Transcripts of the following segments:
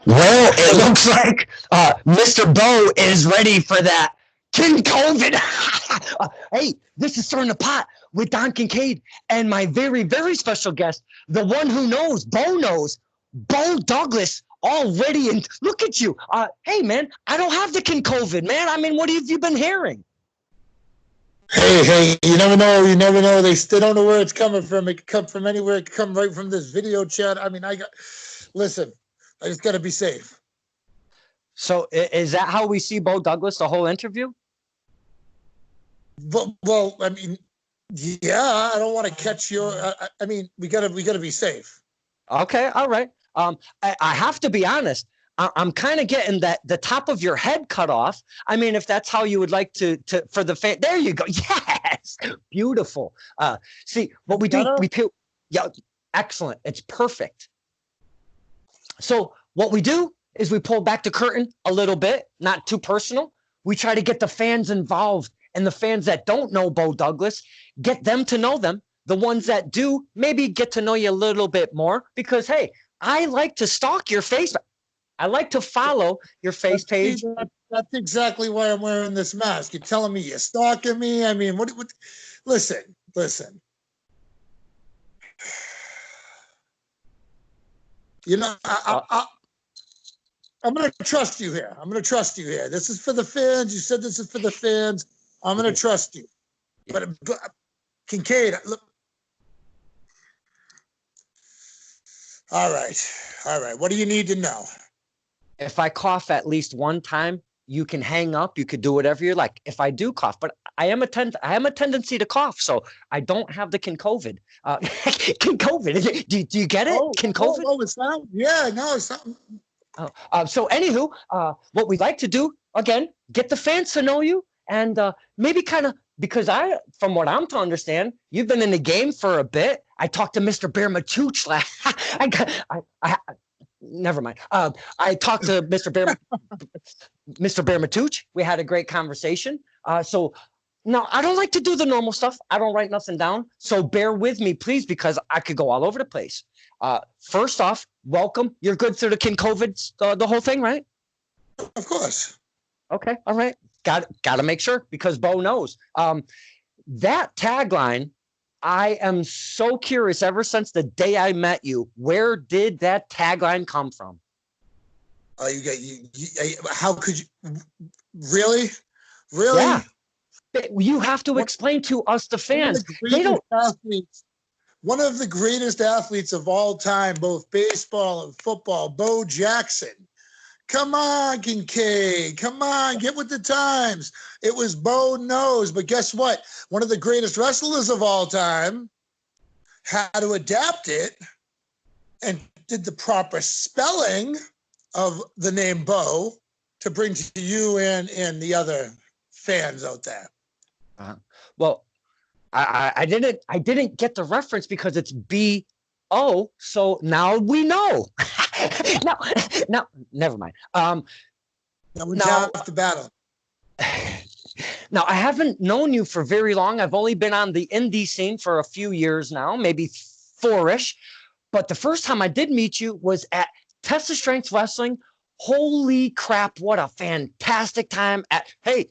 Well, it looks like Mr. Beau is ready for that Kincaid. Hey, this is Stirring the Pot with Don Kincaid and my very, very special guest, the one who knows, Beau Douglas already. And look at you. Hey, man, I don't have the Kincaid, man. I mean, what have you been hearing? Hey, you never know. You never know. They still don't know where it's coming from. It could come from anywhere. It could come right from this video chat. I mean, listen, I just got to be safe. So is that how we see Beau Douglas the whole interview? Well, I mean, yeah, I don't want to catch your, I mean, we gotta be safe. Okay. All right. I have to be honest. I'm kind of getting that the top of your head cut off. I mean, if that's how you would like to for the fan, there you go. Yes, beautiful. See what we do. We peel. Yeah, excellent. It's perfect. So what we do is we pull back the curtain a little bit, not too personal. We try to get the fans involved, and the fans that don't know Beau Douglas, get them to know them. The ones that do, maybe get to know you a little bit more, because hey, I like to stalk your face. I like to follow your face page. That's exactly why I'm wearing this mask. You're telling me you're stalking me? I mean, what listen. You know, I'm going to trust you here. This is for the fans. You said this is for the fans. I'm going to trust you. But Kincaid, look. All right. What do you need to know? If I cough at least one time, you can hang up. You could do whatever you like. If I do cough, but I have a tendency to cough, so I don't have the Kincaid. Kincaid. Do you get it? Kincaid. Oh, it's not. Yeah, no, it's not. So anywho, what we'd like to do again, get the fans to know you, and maybe kind of, because from what I'm to understand, you've been in the game for a bit. I talked to Mr. Bear Matooch never mind. I talked to Mr. Bear Matooch. We had a great conversation. So now I don't like to do the normal stuff. I don't write nothing down. So bear with me, please, because I could go all over the place. First off, welcome. You're good through the Kincaid, the whole thing, right? Of course. Okay. All right. Got to make sure, because Beau knows. That tagline, I am so curious ever since the day I met you. Where did that tagline come from? How could you? Really? Yeah. You have to explain to us, the fans. One of the greatest athletes of all time, both baseball and football, Bo Jackson. Come on, Kincaid. Come on, get with the times. It was Bo knows, but guess what? One of the greatest wrestlers of all time had to adapt it and did the proper spelling of the name Bo to bring to you and the other fans out there. Well, I didn't get the reference because it's B-O, so now we know. No, never mind. Now we're off the battle. Now, I haven't known you for very long. I've only been on the indie scene for a few years now, maybe 4-ish. But the first time I did meet you was at Test of Strength Wrestling. Holy crap, what a fantastic time. Hey,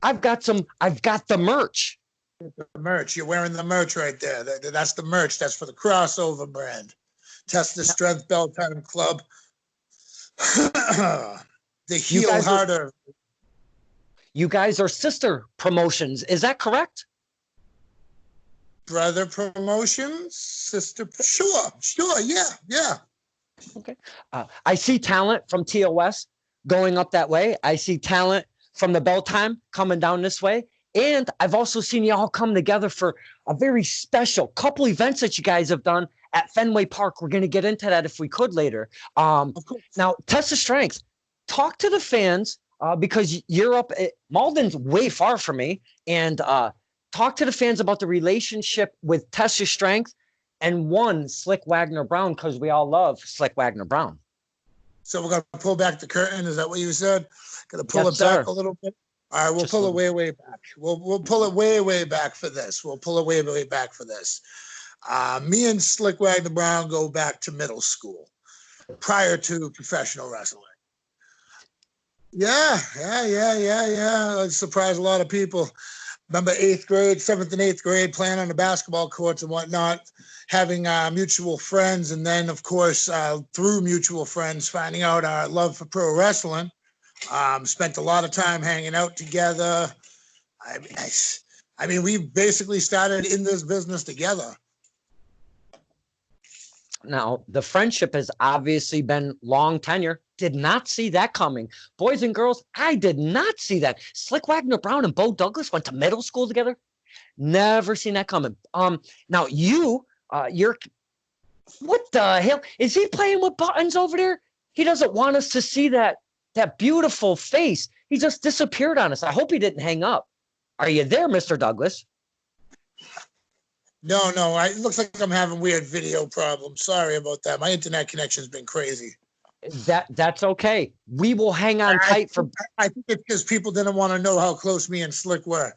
I've got the merch. The merch. You're wearing the merch right there. That's the merch. That's for the crossover brand. Test the Strength Bell Time Club. The Heel Harder. You guys are sister promotions. Is that correct? Brother promotions, sister. Sure. Yeah. Okay. I see talent from TOS going up that way. I see talent from the Bell Time coming down this way. And I've also seen you all come together for a very special couple events that you guys have done at Fenway Park. We're going to get into that if we could later. Now, Test of Strength, talk to the fans because you're up at Malden's way far from me, and talk to the fans about the relationship with Test of Strength and one Slick Wagner Brown, because we all love Slick Wagner Brown. So we're going to pull back the curtain. Is that what you said? Going to pull it back a little bit? All right, we'll pull it way back. We'll pull it way back for this. Me and Slick Wagner Brown go back to middle school. prior to professional wrestling. Yeah. It surprised a lot of people. Remember 8th grade, 7th and 8th grade, playing on the basketball courts and whatnot, having mutual friends. And then, of course, through mutual friends, finding out our love for pro wrestling. Spent a lot of time hanging out together. I mean, we basically started in this business together. Now, the friendship has obviously been long tenure. Did not see that coming. Boys and girls, I did not see that. Slick Wagner Brown and Beau Douglas went to middle school together. Never seen that coming. Now you're what the hell? Is he playing with buttons over there? He doesn't want us to see that beautiful face. He just disappeared on us. I hope he didn't hang up. Are you there, Mr. Douglas? No. It looks like I'm having weird video problems. Sorry about that. My internet connection's been crazy. That's okay. We will hang on tight for. I think it's because people didn't want to know how close me and Slick were.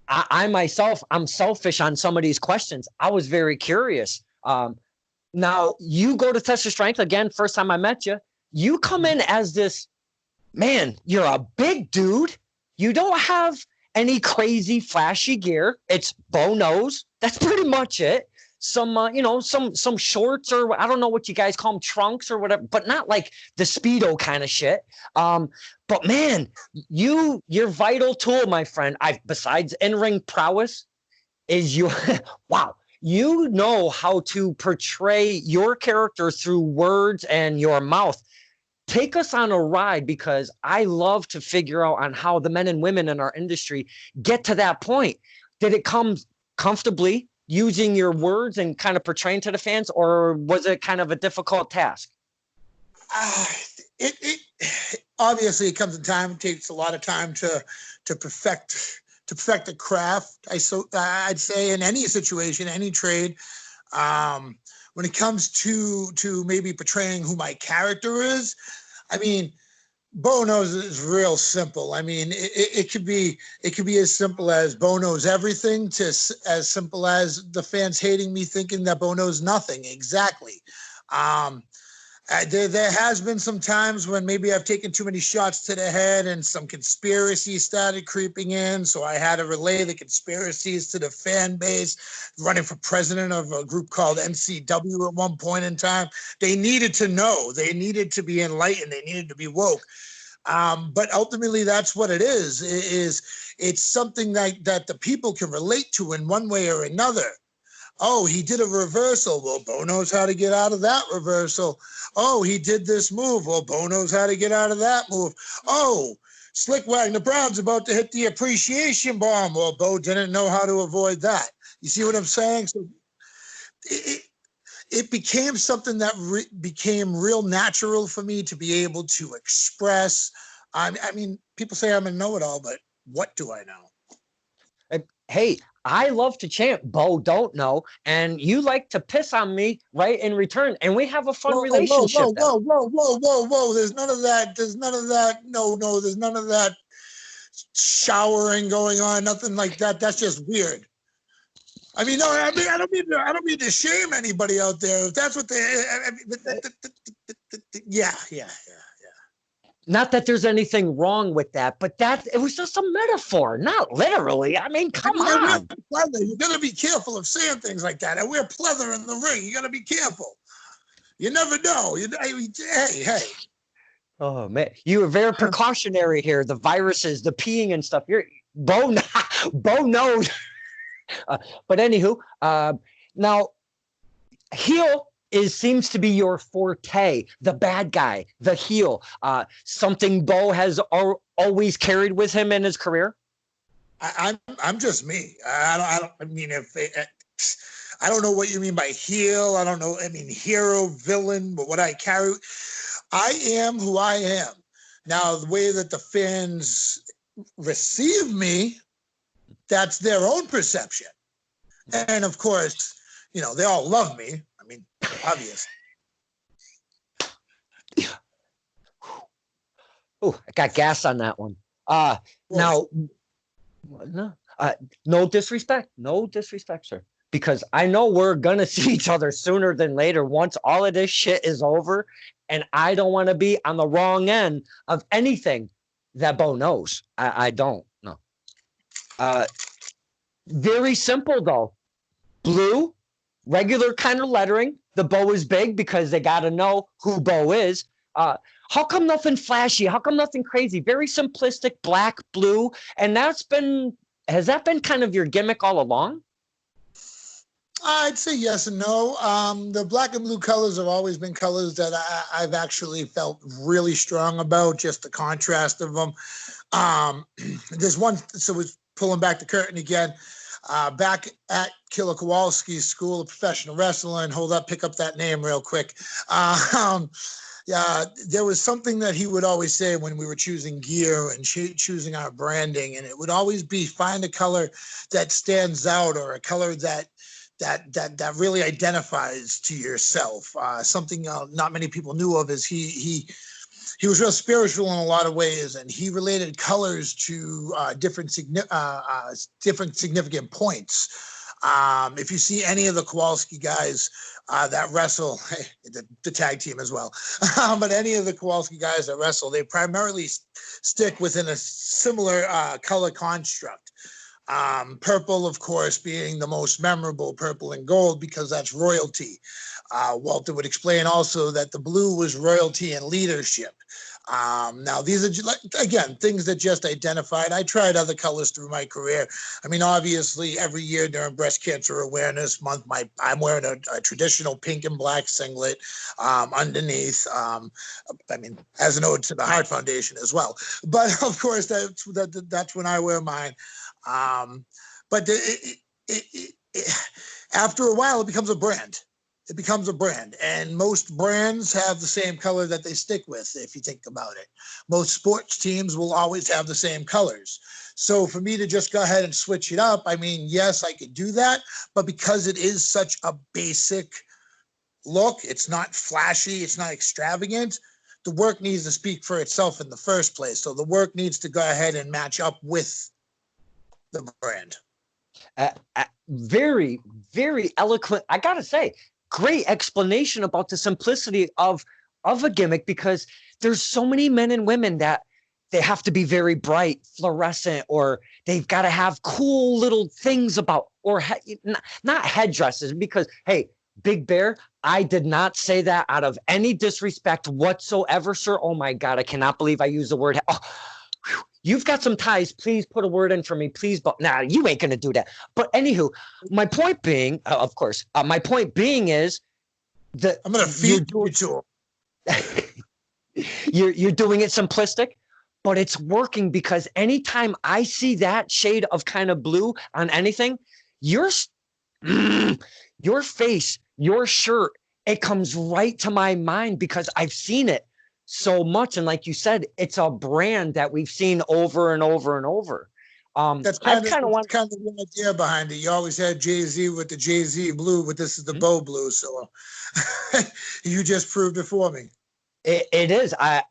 I myself, I'm selfish on some of these questions. I was very curious. Now you go to test your strength again. First time I met you, you come in as this man. You're a big dude. You don't have any crazy flashy gear. It's Beau knows. That's pretty much it. Some some shorts, or I don't know what you guys call them, trunks or whatever, but not like the Speedo kind of shit. But man, your vital tool, my friend, besides in-ring prowess, is you. Wow, you know how to portray your character through words and your mouth. Take us on a ride, because I love to figure out on how the men and women in our industry get to that point. Did it come comfortably using your words and kind of portraying to the fans, or was it kind of a difficult task? It obviously, it comes in time. It takes a lot of time to perfect the craft. I'd say in any situation, any trade. When it comes to maybe portraying who my character is, I mean, Beau knows is real simple. I mean, it could be as simple as Beau knows everything to as simple as the fans hating me, thinking that Beau knows nothing. Exactly. There has been some times when maybe I've taken too many shots to the head and some conspiracy started creeping in. So I had to relay the conspiracies to the fan base. Running for president of a group called NCW at one point in time. They needed to know. They needed to be enlightened. They needed to be woke. But ultimately, that's what it is. It's something that the people can relate to in one way or another. Oh, he did a reversal. Well, Beau knows how to get out of that reversal. Oh, he did this move. Well, Beau knows how to get out of that move. Oh, Slick Wagner Brown's about to hit the appreciation bomb. Well, Beau didn't know how to avoid that. You see what I'm saying? So it became something that became real natural for me to be able to express. I mean, people say I'm a know-it-all, but what do I know? Hey, I love to chant, Beau don't know, and you like to piss on me right in return, and we have a fun relationship. Whoa. There's none of that. No, there's none of that showering going on, nothing like that. That's just weird. I mean, no, I don't mean to shame anybody out there. If that's what yeah. Not that there's anything wrong with that, but it was just a metaphor, not literally. I mean, come on. You got to be careful of saying things like that. And we're pleather in the ring. You got to be careful. You never know. Hey. Oh man, you were very precautionary here. The viruses, the peeing and stuff. Beau knows. But anywho, now heel seems to be your forte, the bad guy, the heel. Something Beau has always carried with him in his career. I'm just me. I don't know what you mean by heel. I don't know. I mean, hero, villain, but what I carry. I am who I am. Now, the way that the fans receive me, that's their own perception. And of course, they all love me. I mean, obvious. Oh, I got gas on that one. Now, no disrespect, sir. because I know we're going to see each other sooner than later once all of this shit is over. And I don't want to be on the wrong end of anything that Beau knows. I don't. No. Very simple, though. Blue, regular kind of lettering. The Beau is big because they got to know who Beau is. How come nothing flashy? How come nothing crazy? Very simplistic, black, blue. And has that been kind of your gimmick all along? I'd say yes and no. The black and blue colors have always been colors that I've actually felt really strong about, just the contrast of them. There's one, so it's pulling back the curtain again. Back at Killer Kowalski's School of Professional Wrestling, pick up that name real quick. Yeah, there was something that he would always say when we were choosing gear and choosing our branding, and it would always be find a color that stands out or a color that really identifies to yourself. Something not many people knew of is he was real spiritual in a lot of ways, and he related colors to different significant points. If you see any of the Kowalski guys that wrestle, the tag team as well, but any of the Kowalski guys that wrestle, they primarily stick within a similar color construct. Purple, of course, being the most memorable, purple and gold, because that's royalty. Walter would explain also that the blue was royalty and leadership. Now, these are, again, things that just identified. I tried other colors through my career. I mean, obviously, every year during Breast Cancer Awareness Month, I'm wearing a traditional pink and black singlet underneath. I mean, as an ode to the Heart Foundation as well. But, of course, that's when I wear mine. But after a while, it becomes a brand. It becomes a brand, and most brands have the same color that they stick with. If you think about it, most sports teams will always have the same colors. So for me to just go ahead and switch it up, I mean, yes, I could do that, but because it is such a basic look, it's not flashy, it's not extravagant. The work needs to speak for itself in the first place. So the work needs to go ahead and match up with the brand. Very, very eloquent. I gotta say, great explanation about the simplicity of a gimmick, because there's so many men and women that they have to be very bright, fluorescent, or they've got to have cool little things about, or not headdresses, because, hey, Big Bear, I did not say that out of any disrespect whatsoever, sir. Oh my God, I cannot believe I used the word. Oh, you've got some ties. Please put a word in for me, please. But nah, you ain't going to do that. But anywho, my point being, of course, my point being is that I'm going to feed you to him. You're doing it simplistic, but it's working, because anytime I see that shade of kind of blue on anything, your face, your shirt, it comes right to my mind, because I've seen it so much. And like you said, it's a brand that we've seen over and over and over. That's kind of the idea behind it. You always had Jay-Z with the Jay-Z blue, but this is the Beau blue. So you just proved it for me. It is. I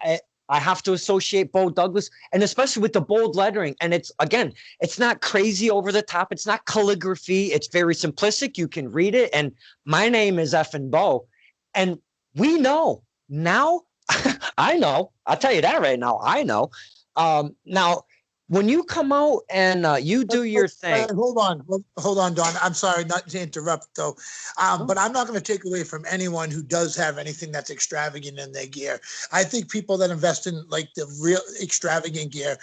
have to associate Beau Douglas, and especially with the bold lettering. And it's, again, it's not crazy over the top. It's not calligraphy. It's very simplistic. You can read it. And my name is effing Beau. And we know now. I know. I'll tell you that right now. I know. Now, when you come out and you do your thing. Hold on, Don. I'm sorry not to interrupt, though. But I'm not going to take away from anyone who does have anything that's extravagant in their gear. I think people that invest in like the real extravagant gear,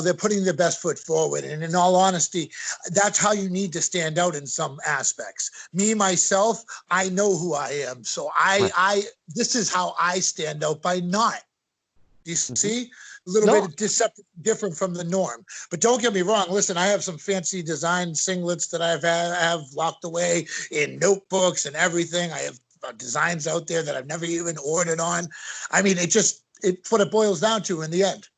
they're putting their best foot forward. And in all honesty, that's how you need to stand out in some aspects. Me, myself, I know who I am. So this is how I stand out by not. You see? A little bit different from the norm. But don't get me wrong. Listen, I have some fancy design singlets that I have locked away in notebooks and everything. I have designs out there that I've never even ordered on. I mean, it's what it boils down to in the end.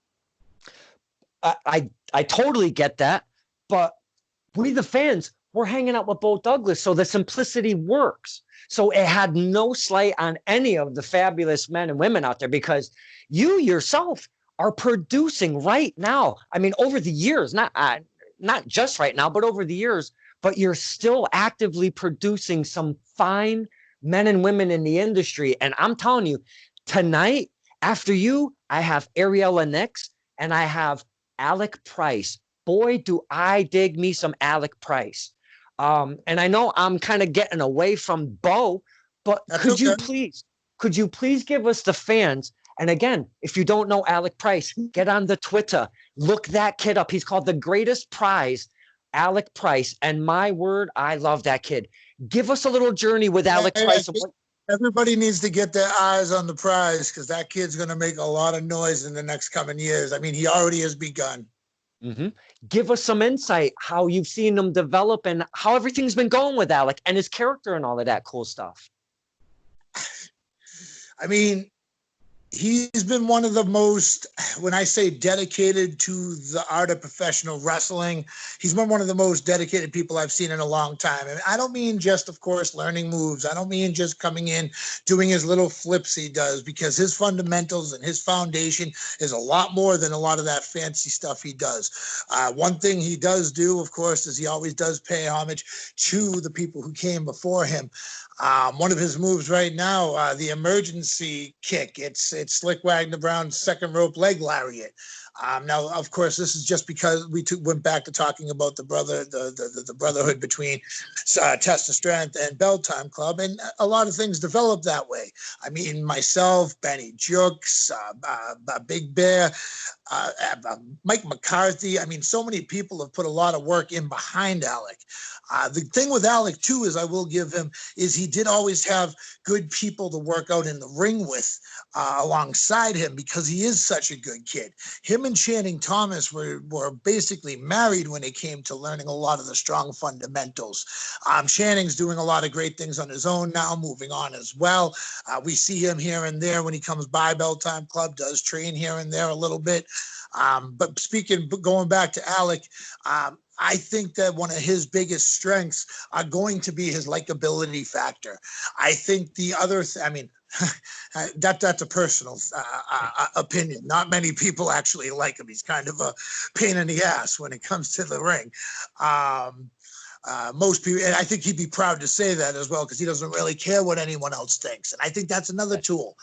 I totally get that. But we, the fans, we're hanging out with Beau Douglas, so the simplicity works. So it had no slight on any of the fabulous men and women out there, because you yourself are producing right now. I mean, over the years, not just right now, but over the years, but you're still actively producing some fine men and women in the industry. And I'm telling you, tonight, after you, I have Ariella Nix and I have Alec Price. Boy, do I dig me some Alec Price. And I know I'm kind of getting away from Beau, but That's okay. could you please give us the fans? And again, if you don't know Alec Price, get on the Twitter, look that kid up. He's called the greatest prize, Alec Price. And my word, I love that kid. Give us a little journey with Alec Price. Everybody needs to get their eyes on the prize because that kid's going to make a lot of noise in the next coming years. I mean, he already has begun. Mm-hmm. Give us some insight how you've seen him develop and how everything's been going with Alec and his character and all of that cool stuff. I mean, he's been one of the most, when I say dedicated to the art of professional wrestling, he's been one of the most dedicated people I've seen in a long time. And I don't mean just, of course, learning moves. I don't mean just coming in, doing his little flips he does, because his fundamentals and his foundation is a lot more than a lot of that fancy stuff he does. One thing he does do, of course, is he always does pay homage to the people who came before him. One of his moves right now, the emergency kick, it's Slick Wagner Brown's second rope leg lariat. Now, of course, this is just because we went back to talking about the brotherhood between Test of Strength and Bell Time Club, and a lot of things developed that way. I mean, myself, Benny Jukes, Big Bear, Mike McCarthy. I mean, so many people have put a lot of work in behind Alec. The thing with Alec, too, is I will give him, is he did always have good people to work out in the ring with alongside him because he is such a good kid. Him and Channing Thomas were basically married when it came to learning a lot of the strong fundamentals. Channing's doing a lot of great things on his own now, moving on as well. We see him here and there when he comes by Bell Time Club, does train here and there a little bit. But going back to Alec, I think that one of his biggest strengths are going to be his likability factor. I think the other, that's a personal opinion. Not many people actually like him. He's kind of a pain in the ass when it comes to the ring. Most people, and I think he'd be proud to say that as well, because he doesn't really care what anyone else thinks. And I think that's another tool.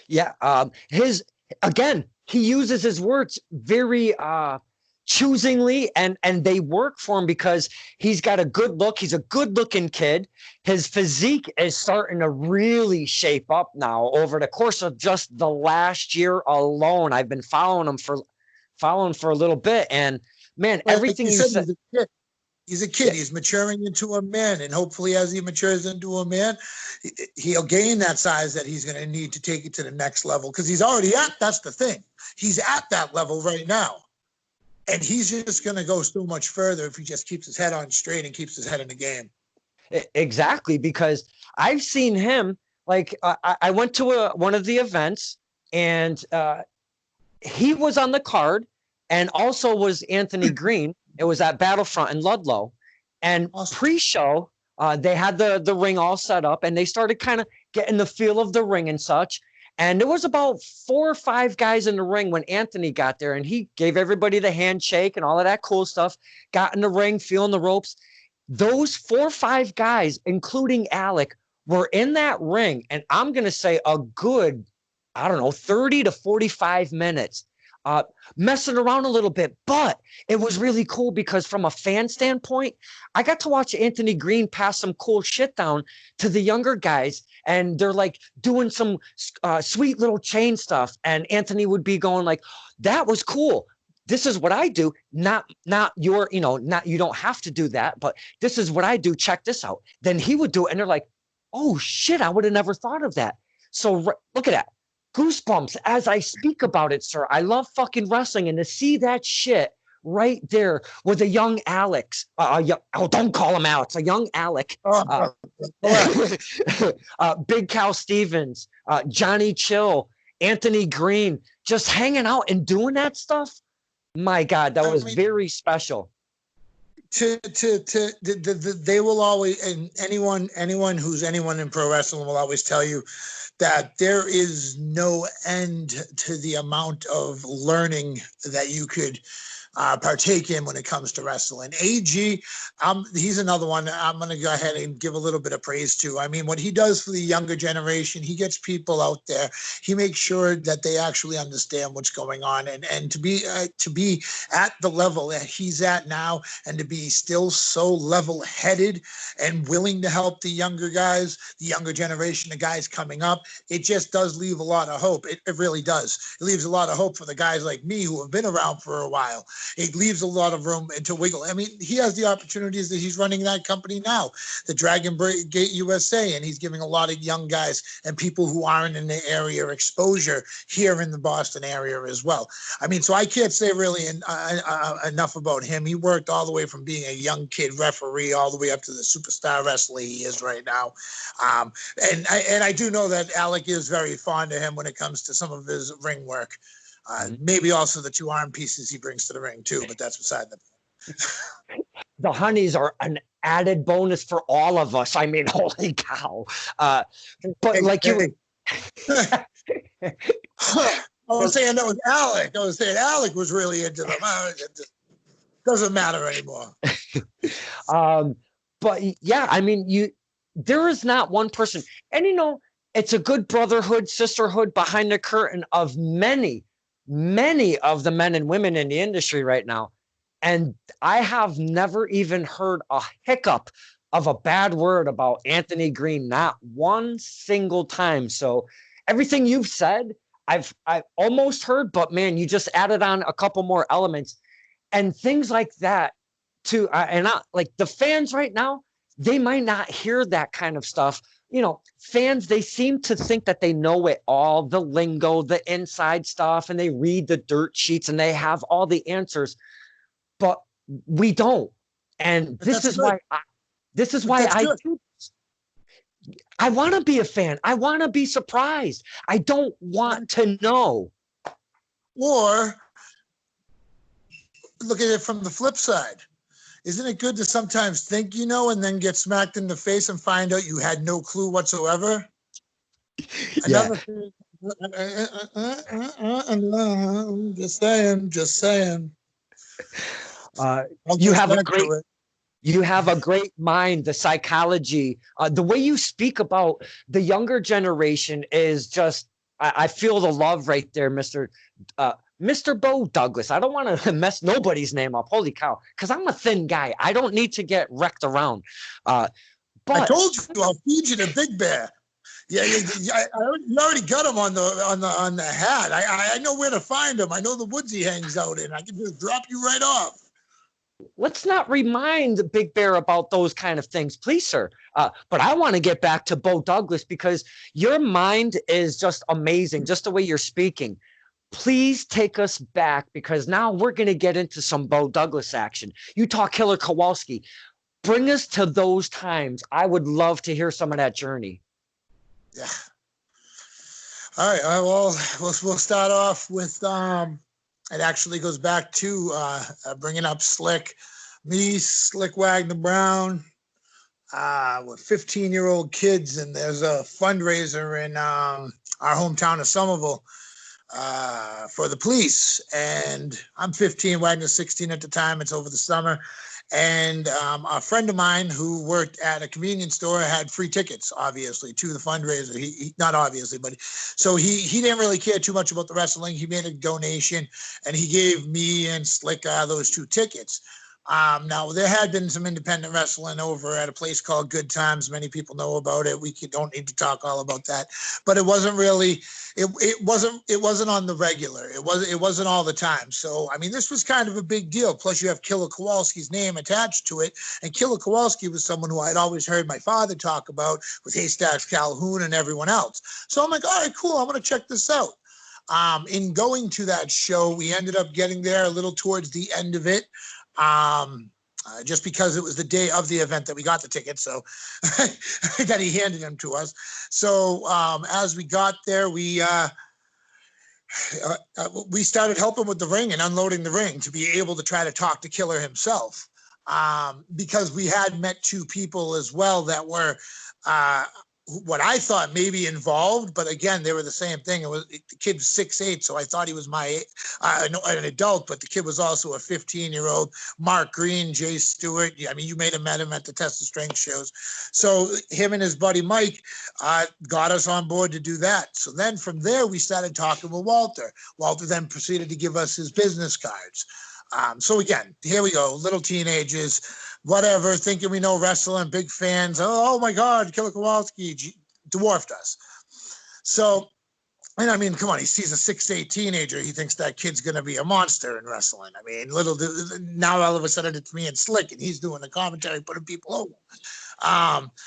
Yeah. He uses his words very choosingly, and they work for him because he's got a good look. He's a good looking kid. His physique is starting to really shape up now over the course of just the last year alone. I've been following him for a little bit, and man, everything you said. He's a kid. Yeah. He's maturing into a man, and hopefully as he matures into a man, he'll gain that size that he's going to need to take it to the next level, because he's already that's the thing. He's at that level right now. And he's just going to go so much further if he just keeps his head on straight and keeps his head in the game. Exactly, because I've seen him, like, I went to one of the events, and he was on the card, and also was Anthony Green. It was at Battlefront in Ludlow. And pre-show, they had the ring all set up, and they started kind of getting the feel of the ring and such. And there was about 4 or 5 guys in the ring when Anthony got there, and he gave everybody the handshake and all of that cool stuff, got in the ring, feeling the ropes. Those 4 or 5 guys, including Alec, were in that ring, and I'm going to say a good, 30 to 45 minutes, messing around a little bit. But it was really cool because from a fan standpoint, I got to watch Anthony Green pass some cool shit down to the younger guys, and they're like doing some sweet little chain stuff, and Anthony would be going like, that was cool. This is what I do. Not your, not, you don't have to do that, but this is what I do. Check this out. Then he would do it, and they're like, oh shit, I would have never thought of that. So look at that. Goosebumps as I speak about it, sir. I love fucking wrestling, and to see that shit right there with a young Alex. Don't call him Alex. A young Alec. Big Cal Stevens, Johnny Chill, Anthony Green, just hanging out and doing that stuff. My God, that was very special. They will always, and anyone who's anyone in pro wrestling will always tell you that there is no end to the amount of learning that you could partake in when it comes to wrestling. AG, he's another one I'm going to go ahead and give a little bit of praise to. I mean, what he does for the younger generation, he gets people out there. He makes sure that they actually understand what's going on, and to be at the level that he's at now, and to be still so level-headed and willing to help the younger guys, the younger generation, the guys coming up, it just does leave a lot of hope. It really does. It leaves a lot of hope for the guys like me who have been around for a while. It leaves a lot of room to wiggle. I mean, he has the opportunities that he's running that company now, the Dragon Gate USA, and he's giving a lot of young guys and people who aren't in the area exposure here in the Boston area as well. I mean, so I can't say really enough about him. He worked all the way from being a young kid referee all the way up to the superstar wrestler he is right now. And I do know that Alec is very fond of him when it comes to some of his ring work. Maybe also the two arm pieces he brings to the ring too, but that's beside the point. The honeys are an added bonus for all of us. I mean, holy cow. But like you... I was saying that was Alec. I was saying Alec was really into them. It doesn't matter anymore. But yeah, I mean, there is not one person. And, it's a good brotherhood, sisterhood behind the curtain of many of the men and women in the industry right now. And I have never even heard a hiccup of a bad word about Anthony Green, not one single time. So everything you've said, I've almost heard, but man, you just added on a couple more elements and things like that too. Like the fans right now, they might not hear that kind of stuff. Fans, they seem to think that they know it all, the lingo, the inside stuff, and they read the dirt sheets and they have all the answers, but we don't. And this is why I do. I want to be a fan. I want to be surprised. I don't want to know. Or look at it from the flip side. Isn't it good to sometimes think and then get smacked in the face and find out you had no clue whatsoever? Yeah. Another thing, just saying. You have a great mind, the psychology, the way you speak about the younger generation is just, I feel the love right there, Mr. Beau Douglas. I don't want to mess nobody's name up. Holy cow. Because I'm a thin guy. I don't need to get wrecked around. But I told you I'll feed you the Big Bear. Yeah, you already got him on the hat. I know where to find him. I know the woods he hangs out in. I can just drop you right off. Let's not remind Big Bear about those kind of things, please, sir. But I want to get back to Beau Douglas because your mind is just amazing, just the way you're speaking. Please take us back because now we're going to get into some Beau Douglas action. You talk Killer Kowalski. Bring us to those times. I would love to hear some of that journey. Yeah. All right. Well, we'll start off with it actually goes back to bringing up Slick. Me, Slick Wagner Brown, with 15-year-old kids, and there's a fundraiser in our hometown of Somerville for the police. And I'm 15, Wagner's 16 at the time. It's over the summer. And a friend of mine who worked at a convenience store had free tickets, obviously, to the fundraiser. He not obviously, but so he didn't really care too much about the wrestling. He made a donation, and he gave me and Slick those 2 tickets. Now, there had been some independent wrestling over at a place called Good Times. Many people know about it. We don't need to talk all about that, but it wasn't really, it wasn't on the regular. It wasn't all the time. So, I mean, this was kind of a big deal. Plus, you have Killer Kowalski's name attached to it. And Killer Kowalski was someone who I'd always heard my father talk about with Haystacks Calhoun and everyone else. So I'm like, all right, cool. I'm going to check this out. In going to that show, we ended up getting there a little towards the end of it. Just because it was the day of the event that we got the tickets, so that he handed them to us. So as we got there, we started helping with the ring and unloading the ring to be able to try to talk to Killer himself, because we had met 2 people as well that were what I thought maybe involved, but again, they were the same thing. The kid was 6'8", so I thought he was an adult, but the kid was also a 15-year-old. Mark Green, Jay Stewart. I mean, you may have met him at the Test of Strength shows. So him and his buddy Mike got us on board to do that. So then from there, we started talking with Walter. Walter then proceeded to give us his business cards. So again, here we go, little teenagers, whatever, thinking we know wrestling, big fans. Oh my God, Killer Kowalski dwarfed us. So, and I mean, come on, he sees a 6'8" teenager. He thinks that kid's going to be a monster in wrestling. I mean, now all of a sudden it's me and Slick, and he's doing the commentary, putting people over.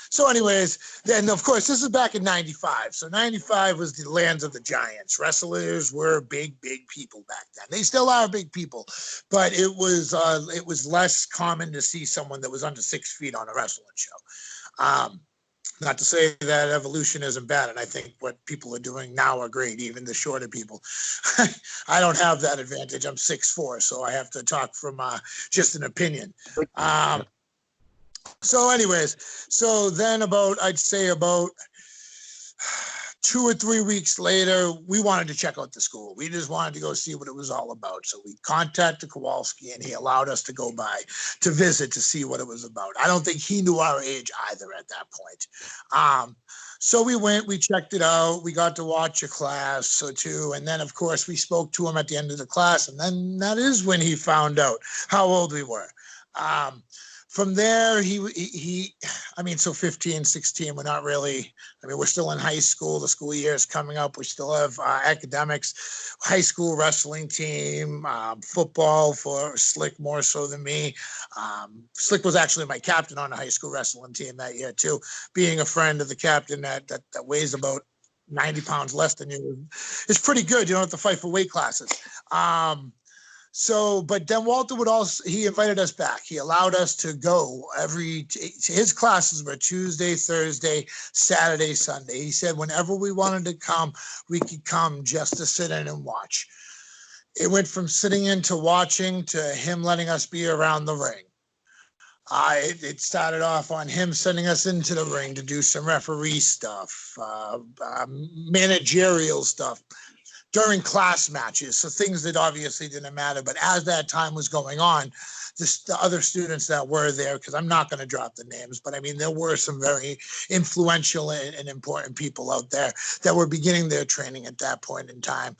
So anyways, then of course, this is back in 95. So 95 was the lands of the giants. Wrestlers were big people back then. They still are big people, but it was less common to see someone that was under 6 feet on a wrestling show. Not to say that evolution isn't bad, and I think what people are doing now are great, even the shorter people. I don't have that advantage. I'm 6'4", so I have to talk from just an opinion. So anyways, so then I'd say about 2 or 3 weeks later, we wanted to check out the school. We just wanted to go see what it was all about. So we contacted Kowalski, and he allowed us to go by to visit to see what it was about. I don't think he knew our age either at that point. So we went, we checked it out. We got to watch a class or two. And then, of course, we spoke to him at the end of the class. And then that is when he found out how old we were. From there, so 15, 16, we're not really, we're still in high school. The school year is coming up. We still have academics, high school wrestling team, football for Slick more so than me. Slick was actually my captain on the high school wrestling team that year too. Being a friend of the captain that weighs about 90 pounds less than you, it's pretty good. You don't have to fight for weight classes. But then Walter he invited us back. He allowed us to go his classes were Tuesday, Thursday, Saturday, Sunday. He said whenever we wanted to come, we could come just to sit in and watch. It went from sitting in to watching to him letting us be around the ring. It started off on him sending us into the ring to do some referee stuff, managerial stuff during class matches. So things that obviously didn't matter. But as that time was going on, the other students that were there, because I'm not going to drop the names, but I mean, there were some very influential and important people out there that were beginning their training at that point in time,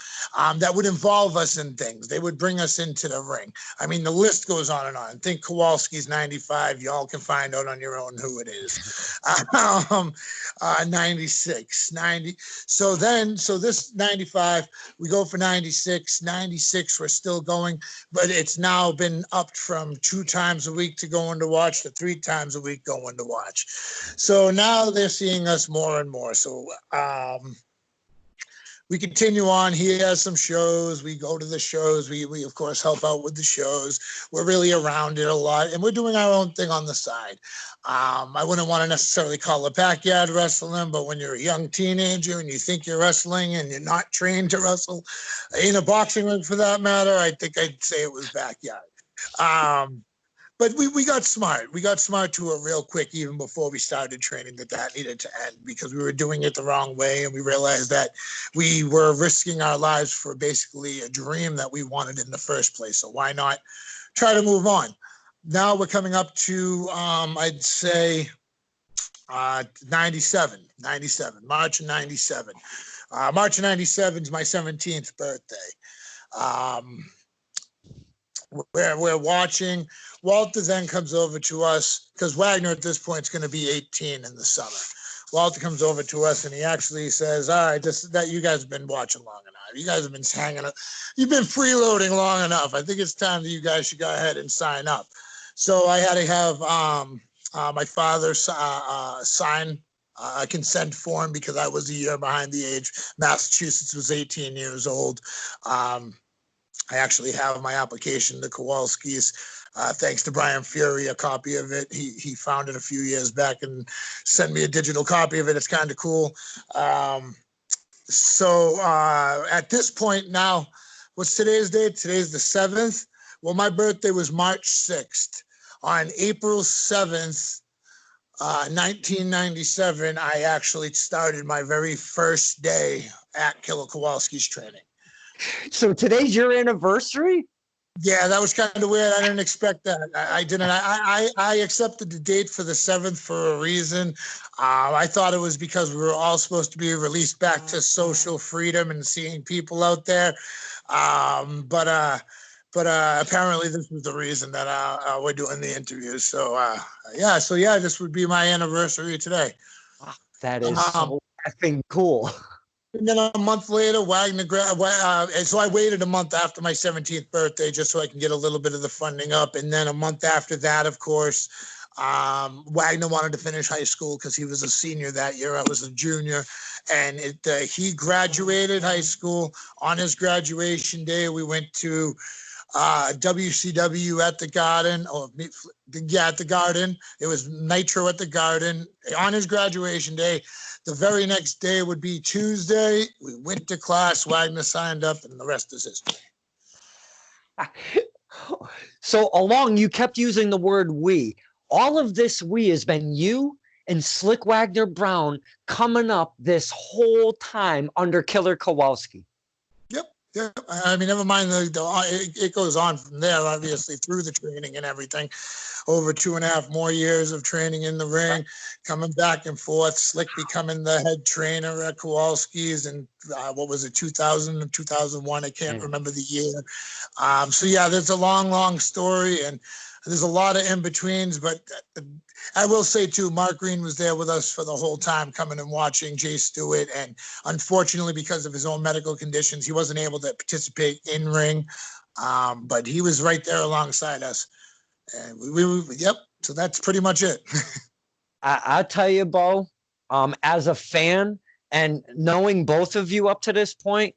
that would involve us in things. They would bring us into the ring. I mean, the list goes on and on. Think Kowalski's 95. Y'all can find out on your own who it is. 96, 90. So this 95, we go for 96. 96, we're still going, but it's now been upped from 2 times a week to going to watch to 3 times a week going to watch. So now they're seeing us more and more. So we continue on. He has some shows. We go to the shows. We of course help out with the shows. We're really around it a lot, and we're doing our own thing on the side. I wouldn't want to necessarily call it backyard wrestling, but when you're a young teenager and you think you're wrestling and you're not trained to wrestle in a boxing ring for that matter, I think I'd say it was backyard. But we got smart. We got smart to it real quick, even before we started training, that needed to end, because we were doing it the wrong way. And we realized that we were risking our lives for basically a dream that we wanted in the first place. So why not try to move on? Now we're coming up to, I'd say, 97, March of 97. March of 97 is my 17th birthday. We're watching. Walter then comes over to us, because Wagner at this point is going to be 18 in the summer. Walter comes over to us and he actually says, all right, that you guys have been watching long enough. You guys have been hanging up. You've been freeloading long enough. I think it's time that you guys should go ahead and sign up. So I had to have my father sign a consent form, because I was a year behind the age. Massachusetts was 18 years old. I actually have my application to Kowalski's. Thanks to Brian Fury, a copy of it. He found it a few years back and sent me a digital copy of it. It's kind of cool. So at this point now, what's today's date? Today's the 7th. Well, my birthday was March 6th. On April 7th, 1997, I actually started my very first day at Killer Kowalski's training. So today's your anniversary? Yeah, that was kind of weird. I didn't expect that. I didn't. I accepted the date for the 7th for a reason. I thought it was because we were all supposed to be released back to social freedom and seeing people out there. But apparently this was the reason that we're doing the interview. So yeah, this would be my anniversary today. Wow, that is Um, so effing cool. And then a month later, so I waited a month after my 17th birthday just so I can get a little bit of the funding up. And then a month after that, of course, Wagner wanted to finish high school because he was a senior that year. I was a junior. And he graduated high school. On his graduation day, we went to WCW at the Garden, at the Garden. It was Nitro at the Garden on his graduation day. The very next day would be Tuesday. We went to class. Wagner signed up, and the rest is history. So along, you kept using the word we. All of this we has been you and Slick Wagner Brown coming up this whole time under Killer Kowalski. Yeah, I mean, never mind. It goes on from there, obviously, through the training and everything. Over 2.5 more years of training in the ring, coming back and forth. Slick becoming the head trainer at Kowalski's, and what was it, 2000 or 2001? I can't remember the year. So yeah, there's a long story, and there's a lot of in-betweens, but I will say too, Mark Green was there with us for the whole time, coming and watching Jay Stewart. And unfortunately, because of his own medical conditions, he wasn't able to participate in ring. But he was right there alongside us. And yep. So that's pretty much it. I'll tell you, Beau, as a fan and knowing both of you up to this point,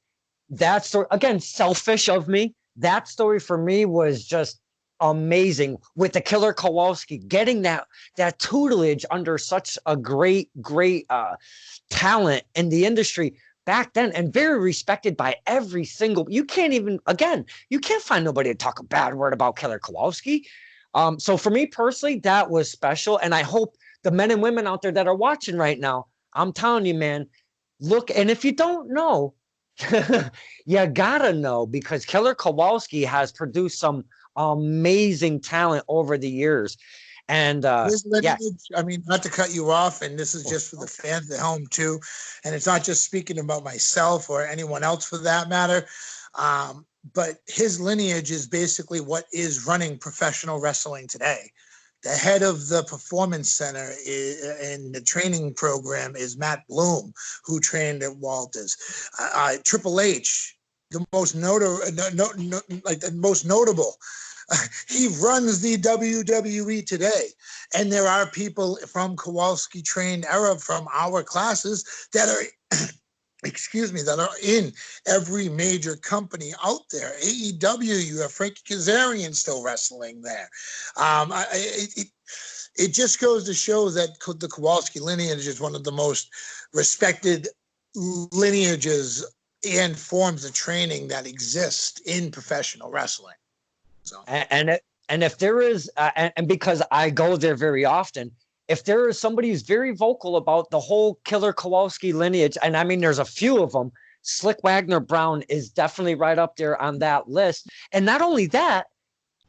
that story, again, selfish of me, that story for me was just amazing with the Killer Kowalski getting that tutelage under such a great talent in the industry back then, and very respected by every single. You can't find nobody to talk a bad word about Killer Kowalski. So for me personally, that was special, and I hope the men and women out there that are watching right now, I'm telling you, man, look, and if you don't know, you gotta know, because Killer Kowalski has produced some amazing talent over the years. And yeah, I mean, not to cut you off, and this is just for the fans at home too, and it's not just speaking about myself or anyone else for that matter, but his lineage is basically what is running professional wrestling today. The head of the performance center in the training program is Matt Bloom, who trained at Walters. Triple H, the most notable. He runs the WWE today. And there are people from Kowalski trained era from our classes that are, that are in every major company out there. AEW, you have Frankie Kazarian still wrestling there. It just goes to show that the Kowalski lineage is one of the most respected lineages and forms of training that exist in professional wrestling. So. And if there is, and because I go there very often, if there is somebody who's very vocal about the whole Killer Kowalski lineage, and I mean, there's a few of them, Slick Wagner Brown is definitely right up there on that list. And not only that,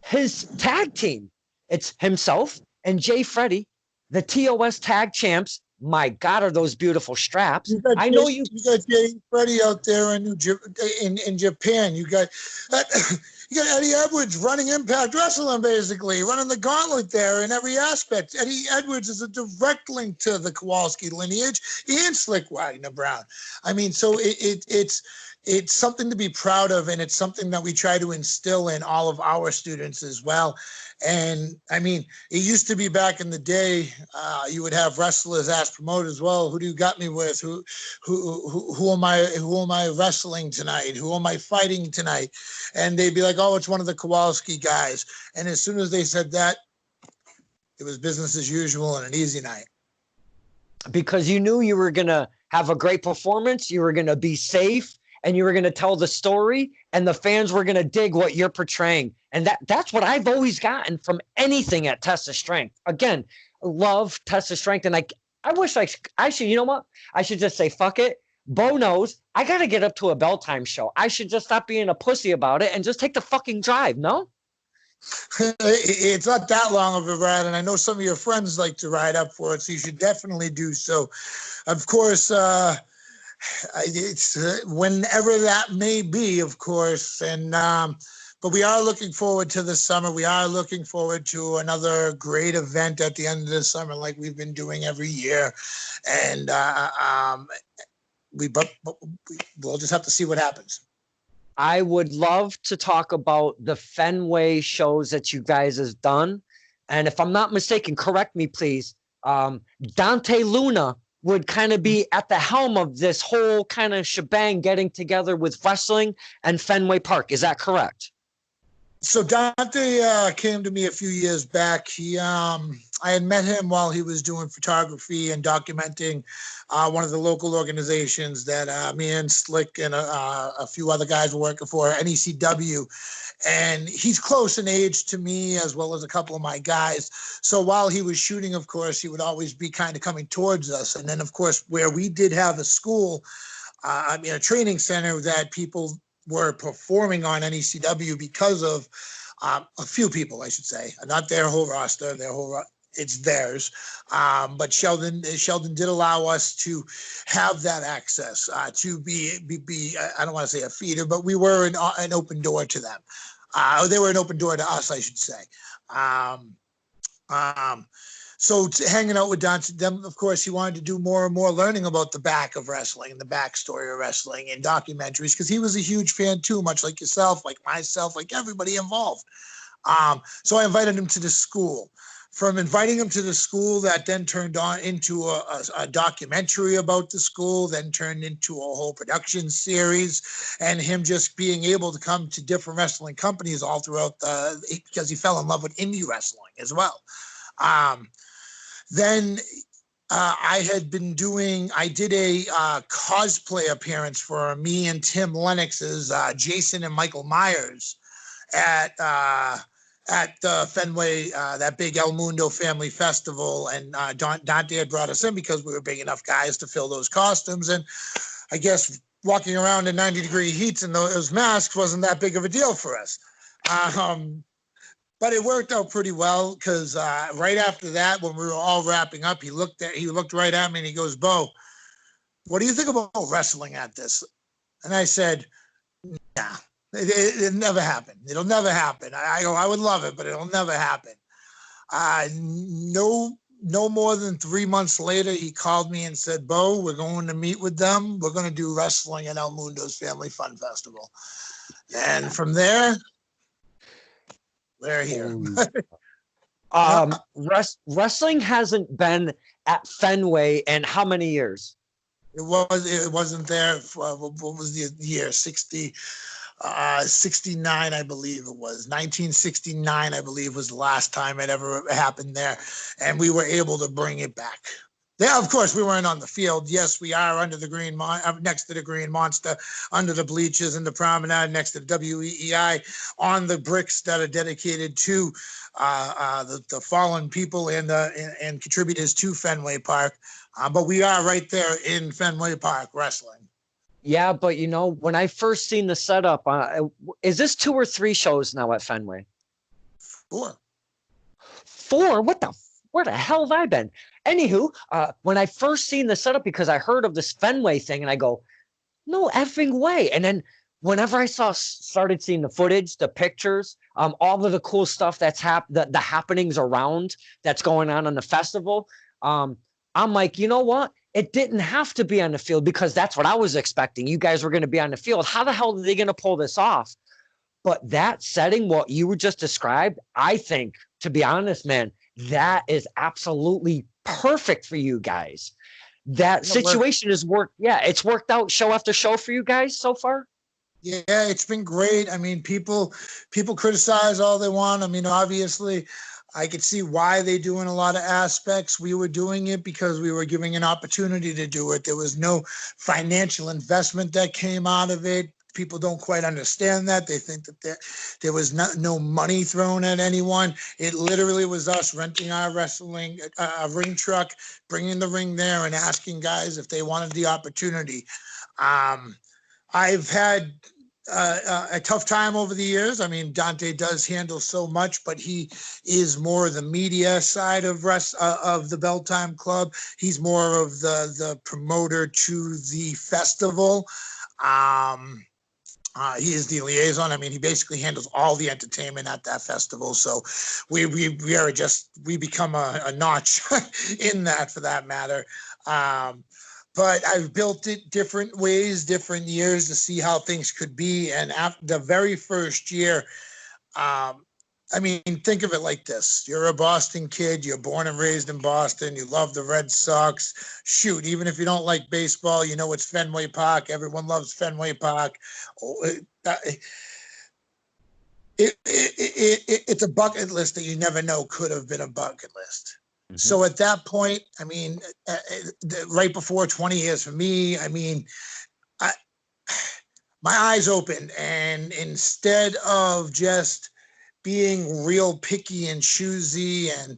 his tag team, it's himself and Jay Freddy, the TOS tag champs. My God, are those beautiful straps? I know you got Jay Freddy out there in Japan. You got Eddie Edwards running Impact Wrestling, basically running the gauntlet there in every aspect. Eddie Edwards is a direct link to the Kowalski lineage and Slick Wagner Brown. I mean, so it's something to be proud of, and it's something that we try to instill in all of our students as well. And I mean, it used to be back in the day, you would have wrestlers ask promoters, well, who do you got me with? Who am I wrestling tonight? Who am I fighting tonight? And they'd be like, oh, it's one of the Kowalski guys. And as soon as they said that, it was business as usual and an easy night. Because you knew you were going to have a great performance, you were going to be safe, and you were going to tell the story, and the fans were going to dig what you're portraying. And that's what I've always gotten from anything at Test of Strength. Again, love, test of strength. And I wish I should, you know what? I should just say, fuck it. Beau knows I got to get up to a bell time show. I should just stop being a pussy about it and just take the fucking drive. No? It's not that long of a ride, and I know some of your friends like to ride up for it, so you should definitely do so. Of course, it's whenever that may be, of course, and but we are looking forward to the summer. We are looking forward to another great event at the end of the summer, like we've been doing every year, and we'll just have to see what happens. I would love to talk about the Fenway shows that you guys have done. And if I'm not mistaken, correct me, please. Dante Luna would kind of be at the helm of this whole kind of shebang getting together with wrestling and Fenway Park. Is that correct? So Dante came to me a few years back. I had met him while he was doing photography and documenting one of the local organizations that me and Slick and a few other guys were working for, NECW. And he's close in age to me as well as a couple of my guys. So while he was shooting, of course, he would always be kind of coming towards us. And then, of course, where we did have a school, a training center that people were performing on NECW because of a few people, I should say, not their whole roster, it's theirs. But Sheldon did allow us to have that access to be I don't want to say a feeder, but we were an open door to them. They were an open door to us, I should say. So hanging out with Dante, then of course he wanted to do more and more learning about the back of wrestling, the backstory of wrestling and documentaries, because he was a huge fan too, much like yourself, like myself, like everybody involved. So I invited him to the school. From inviting him to the school, that then turned on into a documentary about the school, then turned into a whole production series, and him just being able to come to different wrestling companies all throughout because he fell in love with indie wrestling as well. Then I did a cosplay appearance for me and Tim Lennox's Jason and Michael Myers at the Fenway, that big El Mundo Family Festival. And Dante had brought us in because we were big enough guys to fill those costumes. And I guess walking around in 90-degree heats and those masks wasn't that big of a deal for us. But it worked out pretty well because right after that, when we were all wrapping up, he looked right at me and he goes, "Beau, what do you think about wrestling at this?" And I said, "Nah, it never happened. It'll never happen." I go, "I would love it, but it'll never happen." No more than 3 months later, he called me and said, "Beau, we're going to meet with them. We're going to do wrestling at El Mundo's Family Fun Festival." And from there, we're here. Wrestling hasn't been at Fenway in how many years? It wasn't there. What was the year? 69, I believe it was. 1969, I believe, was the last time it ever happened there. And we were able to bring it back. Yeah, of course, we weren't on the field. Yes, we are under the next to the Green Monster, under the bleachers in the promenade, next to the WEEI, on the bricks that are dedicated to the fallen people and contributors to Fenway Park. But we are right there in Fenway Park wrestling. Yeah, but when I first seen the setup, is this 2 or 3 shows now at Fenway? 4. 4? Where the hell have I been? Anywho, when I first seen the setup, because I heard of this Fenway thing, and I go, no effing way. And then whenever I started seeing the footage, the pictures, all of the cool stuff that's the happenings around that's going on the festival, I'm like, you know what? It didn't have to be on the field because that's what I was expecting. You guys were going to be on the field. How the hell are they going to pull this off? But that setting, what you were just described, I think, to be honest, man, that is absolutely perfect for you guys. That situation has worked. Yeah, it's worked out show after show for you guys so far. Yeah, it's been great. I mean, people criticize all they want. I mean, obviously, I could see why they do in a lot of aspects. We were doing it because we were giving an opportunity to do it. There was no financial investment that came out of it. people don't quite understand that. They think that there was no money thrown at anyone. It literally was us renting our wrestling ring truck, bringing the ring there, and asking guys if they wanted the opportunity. I've had a tough time over the years. I mean, Dante does handle so much, but he is more the media side of the Bell Time Club. He's more of the promoter to the festival. He is the liaison. I mean, he basically handles all the entertainment at that festival. So we become a notch in that, for that matter. But I've built it different ways, different years to see how things could be. And after the very first year, I mean, think of it like this. You're a Boston kid. You're born and raised in Boston. You love the Red Sox. Shoot, even if you don't like baseball, you know it's Fenway Park. Everyone loves Fenway Park. It's a bucket list that you never know could have been a bucket list. Mm-hmm. So at that point, I mean, right before 20 years for me, I mean, my eyes opened, and instead of just being real picky and choosy and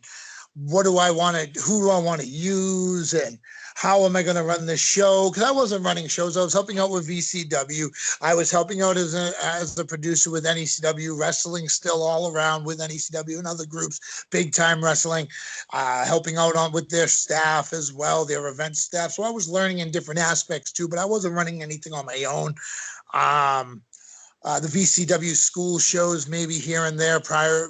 who do I want to use and how am I going to run this show? Because I wasn't running shows. I was helping out with VCW. I was helping out as the producer with NECW, wrestling still all around with NECW and other groups, big time wrestling, helping out with their staff as well, their event staff. So I was learning in different aspects too, but I wasn't running anything on my own. The VCW school shows maybe here and there prior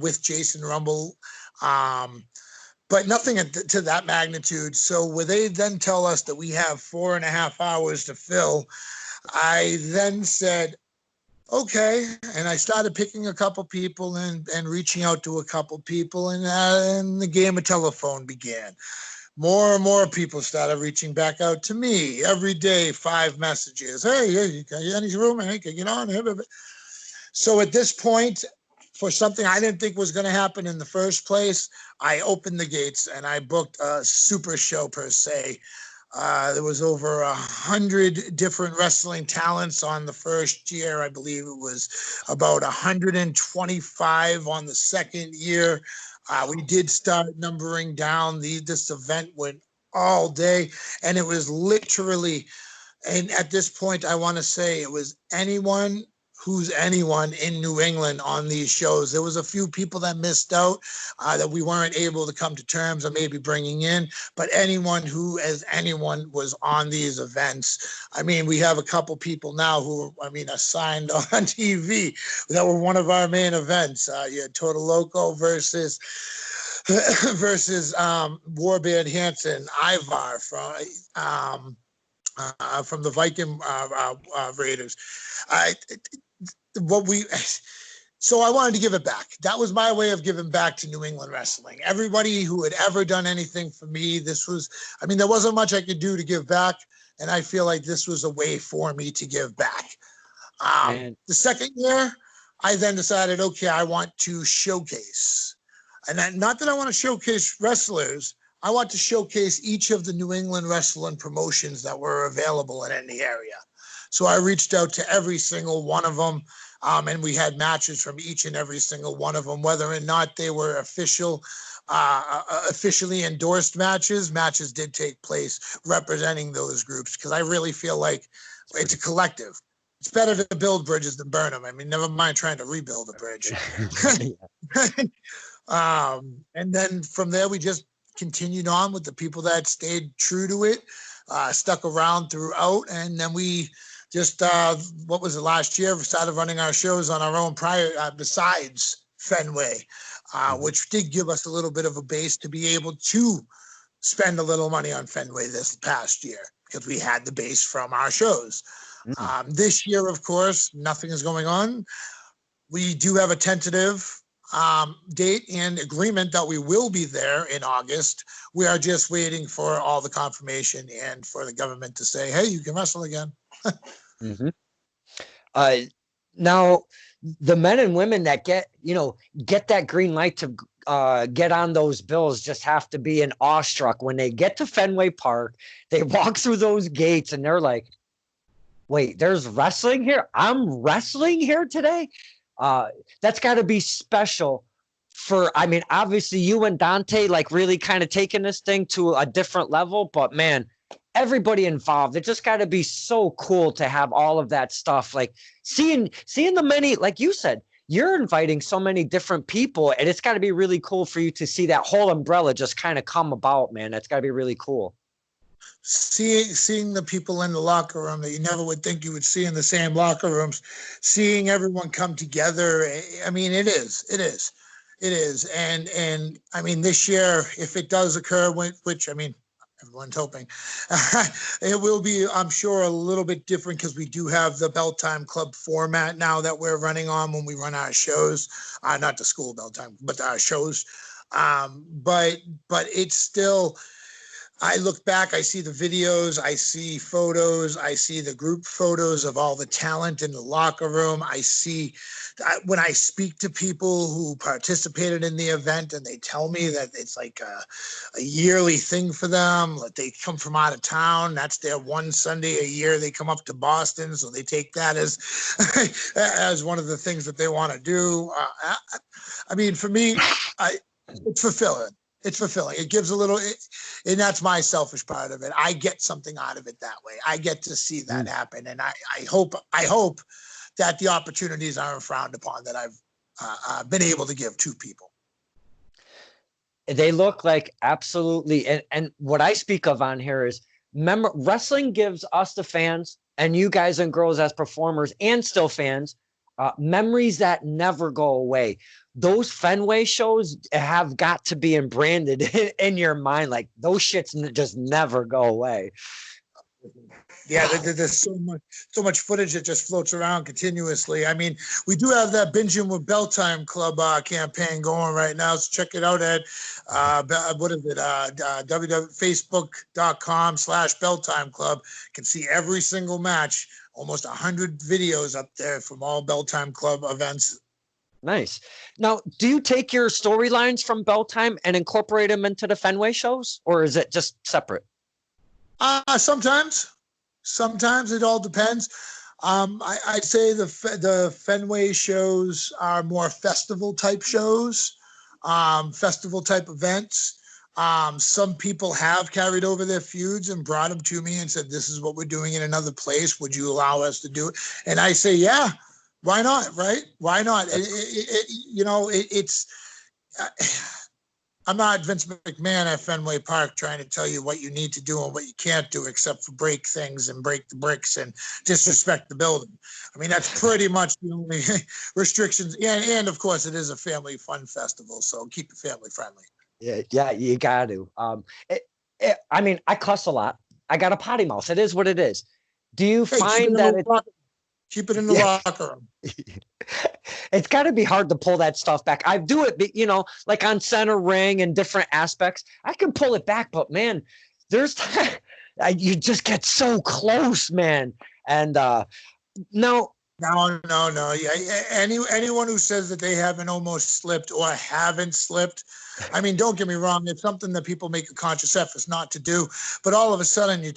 with Jason Rumble, but nothing to that magnitude. So when they then tell us that we have 4.5 hours to fill, I then said, okay. And I started picking a couple people and reaching out to a couple people, and the game of telephone began. More and more people started reaching back out to me every day. 5 messages. Hey, you got any room? Hey, can you get on? So at this point, for something I didn't think was going to happen in the first place, I opened the gates and I booked a super show per se. There was over 100 different wrestling talents on the first year. I believe it was about 125 on the second year. We did start numbering down. This event went all day, and it was literally, and at this point, I want to say it was anyone who's anyone in New England on these shows. There was a few people that missed out that we weren't able to come to terms or maybe bringing in, but anyone who as anyone was on these events. I mean, we have a couple people now who, I mean, are signed on TV that were one of our main events. You had Total Loco versus Warband Hansen, Ivar from the Viking Raiders. So I wanted to give it back. That was my way of giving back to New England wrestling. Everybody who had ever done anything for me, there wasn't much I could do to give back. And I feel like this was a way for me to give back. The second year, I then decided, okay, I want to showcase. And not that I want to showcase wrestlers, I want to showcase each of the New England wrestling promotions that were available in any area. So I reached out to every single one of them, and we had matches from each and every single one of them, whether or not they were officially endorsed matches. Matches did take place representing those groups, because I really feel like it's a collective. It's better to build bridges than burn them. I mean, never mind trying to rebuild a bridge. And then from there, we just continued on with the people that stayed true to it, stuck around throughout. And then we just, what was it, last year, we started running our shows on our own besides Fenway, which did give us a little bit of a base to be able to spend a little money on Fenway this past year, because we had the base from our shows. This year, of course, nothing is going on. We do have a tentative date and agreement that we will be there in August. We are just waiting for all the confirmation and for the government to say, hey, you can wrestle again. Now, the men and women that get that green light to get on those bills just have to be awestruck when they get to Fenway Park. They walk through those gates and they're like, Wait, there's wrestling here? I'm wrestling here today? Uh, that's got to be special for, I mean, obviously you and Dante like really kind of taking this thing to a different level, but man, everybody involved, it just got to be so cool to have all of that stuff. Like seeing the many, like you said, you're inviting so many different people, and it's got to be really cool for you to see that whole umbrella just kind of come about, man. That's got to be really cool. Seeing the people in the locker room that you never would think you would see in the same locker rooms, seeing everyone come together. I mean, it is. And I mean, this year, if it does occur, which I mean, everyone's hoping, it will be, I'm sure, a little bit different because we do have the Bell Time Club format now that we're running on when we run our shows, not the school Bell Time, but our shows. But it's still, I look back, I see the videos, I see photos, I see the group photos of all the talent in the locker room. I see when I speak to people who participated in the event and they tell me that it's like a yearly thing for them, that they come from out of town. That's their one Sunday a year. They come up to Boston, so they take that as, as one of the things that they want to do. I mean, for me, it's fulfilling. It's fulfilling. It gives a little, and that's my selfish part of it. I get something out of it that way. I get to see that happen, and I hope that the opportunities aren't frowned upon that I've been able to give to people. They look like absolutely, and what I speak of on here is wrestling gives us the fans and you guys and girls as performers and still fans memories that never go away. Those Fenway shows have got to be branded in your mind. Like those shits just never go away. Yeah, there's so much footage that just floats around continuously. I mean, we do have that Binging with Bell Time Club campaign going right now. So check it out at what is it? Facebook.com/Bell-Time Club. You can see every single match. Almost 100 videos up there from all Bell Time Club events. Nice. Now, do you take your storylines from Bell Time and incorporate them into the Fenway shows, or is it just separate? Sometimes it all depends. I'd say the Fenway shows are more festival type shows, festival type events. Some people have carried over their feuds and brought them to me and said, "This is what we're doing in another place. Would you allow us to do it?" And I say, "Yeah, why not? Right? Why not?" It's. I'm not Vince McMahon at Fenway Park trying to tell you what you need to do and what you can't do, except for break things and break the bricks and disrespect the building. I mean, that's pretty much the only restrictions. Yeah, and of course, it is a family fun festival, so keep it family friendly. Yeah, you got to. I mean, I cuss a lot. I got a potty mouth. It is what it is. Do you find that keep it in the locker room? It's got to be hard to pull that stuff back. I do it, like on center ring and different aspects. I can pull it back, but man, there's you just get so close, man. And no. Yeah, anyone who says that they haven't almost slipped or haven't slipped, I mean, don't get me wrong. It's something that people make a conscious effort not to do. But all of a sudden, you're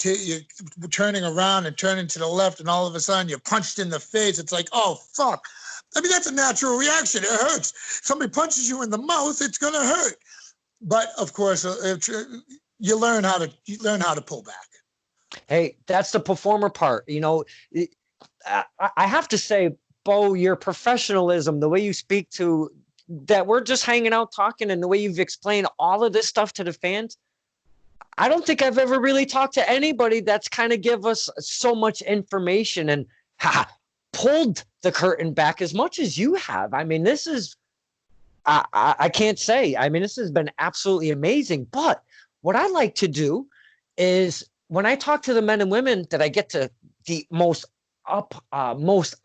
turning around and turning to the left, and all of a sudden, you're punched in the face. It's like, oh, fuck. I mean, that's a natural reaction. It hurts. Somebody punches you in the mouth, it's going to hurt. But, of course, you learn how to pull back. Hey, that's the performer part. I have to say, Beau, your professionalism, the way you speak to that, we're just hanging out talking, and the way you've explained all of this stuff to the fans, I don't think I've ever really talked to anybody that's kind of give us so much information and pulled the curtain back as much as you have. I mean, this is, I can't say. I mean, this has been absolutely amazing. But what I like to do is when I talk to the men and women that I get to the most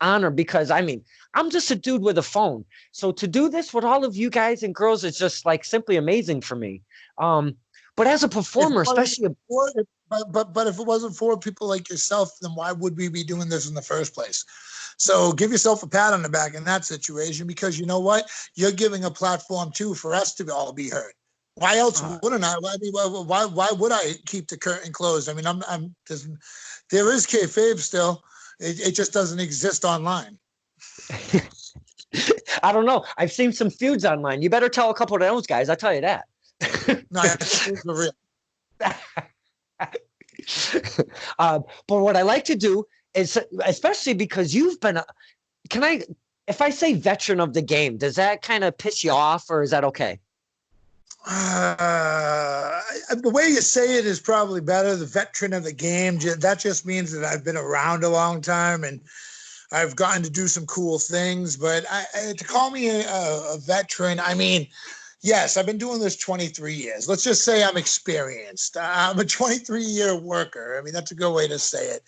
honor, because I mean, I'm just a dude with a phone. So to do this with all of you guys and girls is just like simply amazing for me. But as a performer, especially but if it wasn't for people like yourself, then why would we be doing this in the first place? So give yourself a pat on the back in that situation, because you know what? You're giving a platform too for us to all be heard. Why else wouldn't I? I mean, why would I keep the curtain closed? I mean, there is kayfabe still. It just doesn't exist online. I don't know. I've seen some feuds online. You better tell a couple of those guys. I'll tell you that. No, I think those are real. But what I like to do is, especially because you've been, if I say veteran of the game, does that kind of piss you off, or is that okay? The way you say it is probably better. The veteran of the game. That just means that I've been around a long time and I've gotten to do some cool things. But to call me a veteran, I mean, yes, I've been doing this 23 years. Let's just say I'm experienced. I'm a 23-year worker. I mean, that's a good way to say it.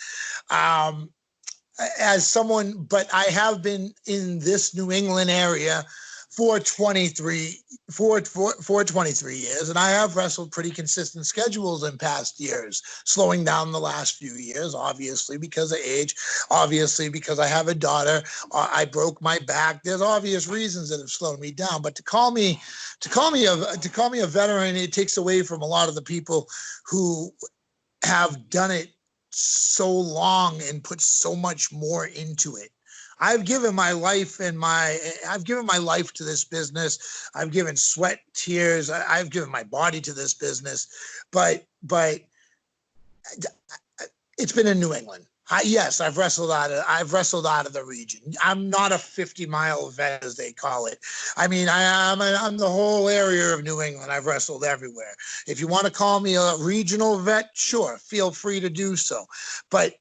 As someone, but I have been in this New England area for 23 years, and I have wrestled pretty consistent schedules in past years, slowing down the last few years, obviously because of age, obviously because I have a daughter, I broke my back. There's obvious reasons that have slowed me down, but to call me a veteran, it takes away from a lot of the people who have done it so long and put so much more into it. I've given my life to this business. I've given sweat, tears. I've given my body to this business, but it's been in New England. Yes, I've wrestled out of the region. I'm not a 50-mile vet, as they call it. I mean, I'm the whole area of New England. I've wrestled everywhere. If you want to call me a regional vet, sure, feel free to do so. But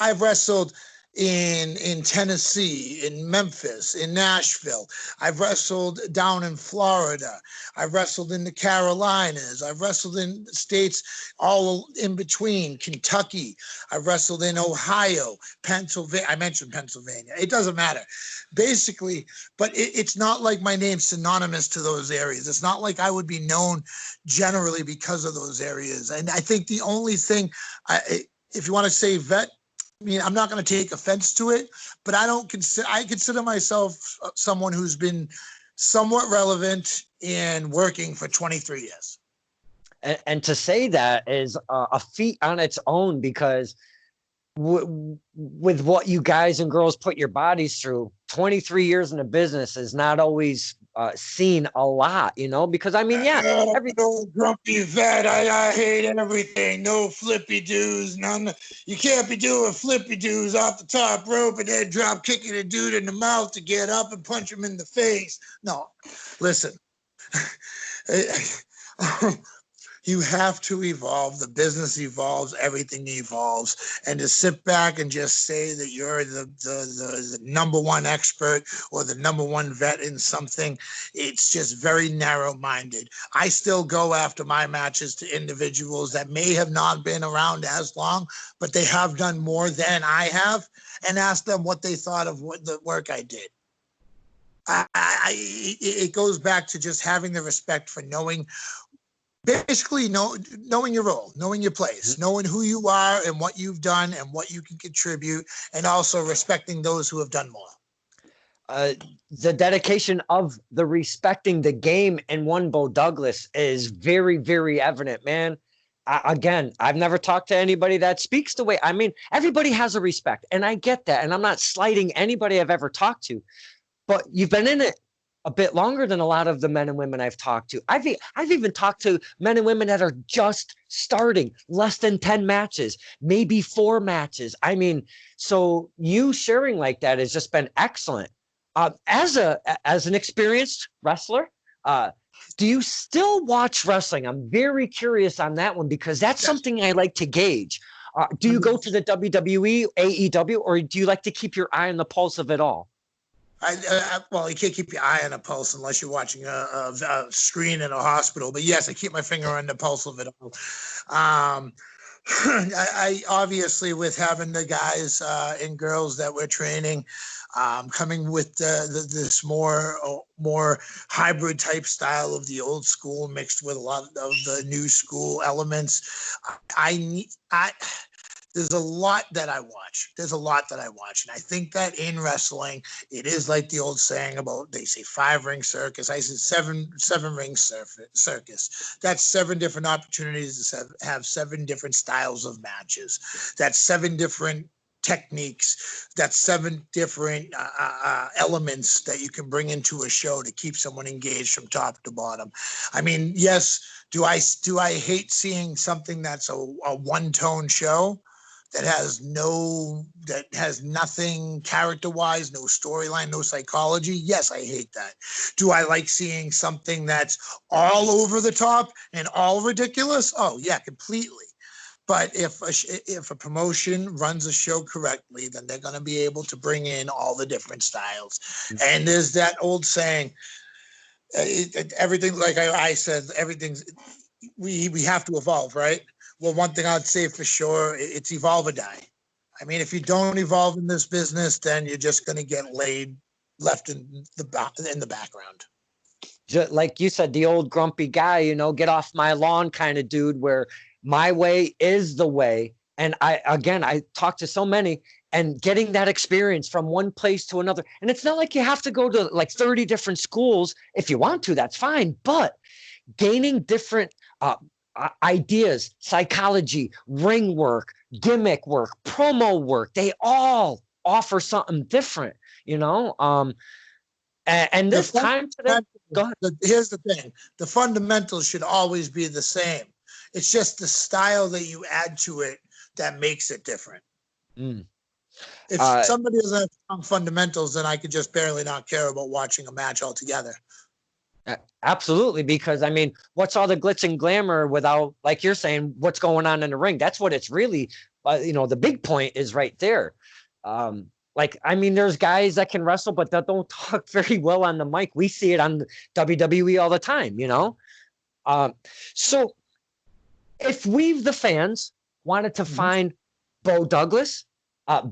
I've wrestled in Tennessee, in Memphis, in Nashville. I've wrestled down in Florida. I've wrestled in the Carolinas. I've wrestled in states all in between, Kentucky. I've wrestled in Ohio, Pennsylvania. I mentioned Pennsylvania. It doesn't matter. Basically, but it's not like my name's synonymous to those areas. It's not like I would be known generally because of those areas. And I think the only thing, if you want to say vet, I mean, I'm not going to take offense to it, but I consider myself someone who's been somewhat relevant in working for 23 years. And to say that is a feat on its own, because with what you guys and girls put your bodies through, 23 years in the business is not always seen a lot, because I mean, yeah. Every old grumpy vet, I hate everything. No flippy doos, none. You can't be doing flippy doos off the top rope and then drop kicking a dude in the mouth to get up and punch him in the face. No, listen. You have to evolve. The business evolves. Everything evolves. And to sit back and just say that you're the number one expert or the number one vet in something, it's just very narrow-minded. I still go after my matches to individuals that may have not been around as long, but they have done more than I have, and ask them what they thought of the work I did. It goes back to just having the respect for knowing your role, knowing your place, knowing who you are and what you've done and what you can contribute, and also respecting those who have done more. The dedication of the respecting the game in one Beau Douglas is very, very evident, man. Again, I've never talked to anybody that speaks the way. I mean, everybody has a respect, and I get that, and I'm not slighting anybody I've ever talked to, but you've been in it a bit longer than a lot of the men and women I've talked to. I've even talked to men and women that are just starting, less than 10 matches, maybe 4 matches. I mean, so you sharing like that has just been excellent. As an experienced wrestler, do you still watch wrestling? I'm very curious on that one, because that's something I like to gauge. Do you go to the WWE, AEW, or do you like to keep your eye on the pulse of it all? Well, you can't keep your eye on a pulse unless you're watching a screen in a hospital. But yes, I keep my finger on the pulse of it all. I obviously, with having the guys and girls that we're training, coming with this more hybrid type style of the old school mixed with a lot of the new school elements. There's a lot that I watch. And I think that in wrestling, it is like the old saying about, they say 5-ring circus. I said seven-ring circus. That's 7 different opportunities to have 7 different styles of matches. That's 7 different techniques. That's 7 different elements that you can bring into a show to keep someone engaged from top to bottom. I mean, yes, do I hate seeing something that's a one-tone show that has nothing character-wise, no storyline, no psychology? Yes, I hate that. Do I like seeing something that's all over the top and all ridiculous? Oh yeah, completely. But if a promotion runs a show correctly, then they're going to be able to bring in all the different styles. And there's that old saying, everything, like I said, everything's, we have to evolve, right? Well, one thing I'd say for sure, it's evolve or die. I mean, if you don't evolve in this business, then you're just going to get left in the background. Just like you said, the old grumpy guy, get off my lawn kind of dude, where my way is the way. And I talk to so many, and getting that experience from one place to another. And it's not like you have to go to like 30 different schools. If you want to, that's fine. But gaining different ideas, psychology, ring work, gimmick work, promo work, they all offer something different, and this time today, go ahead. Here's the thing. The fundamentals should always be the same. It's just the style that you add to it that makes it different. If somebody doesn't have strong fundamentals, then I could just barely not care about watching a match altogether. Absolutely, because I mean, what's all the glitz and glamour without, like you're saying, what's going on in the ring? That's what it's really, the big point is right there. There's guys that can wrestle, but that don't talk very well on the mic. We see it on WWE all the time, So if we, the fans, wanted to find Beau Douglas,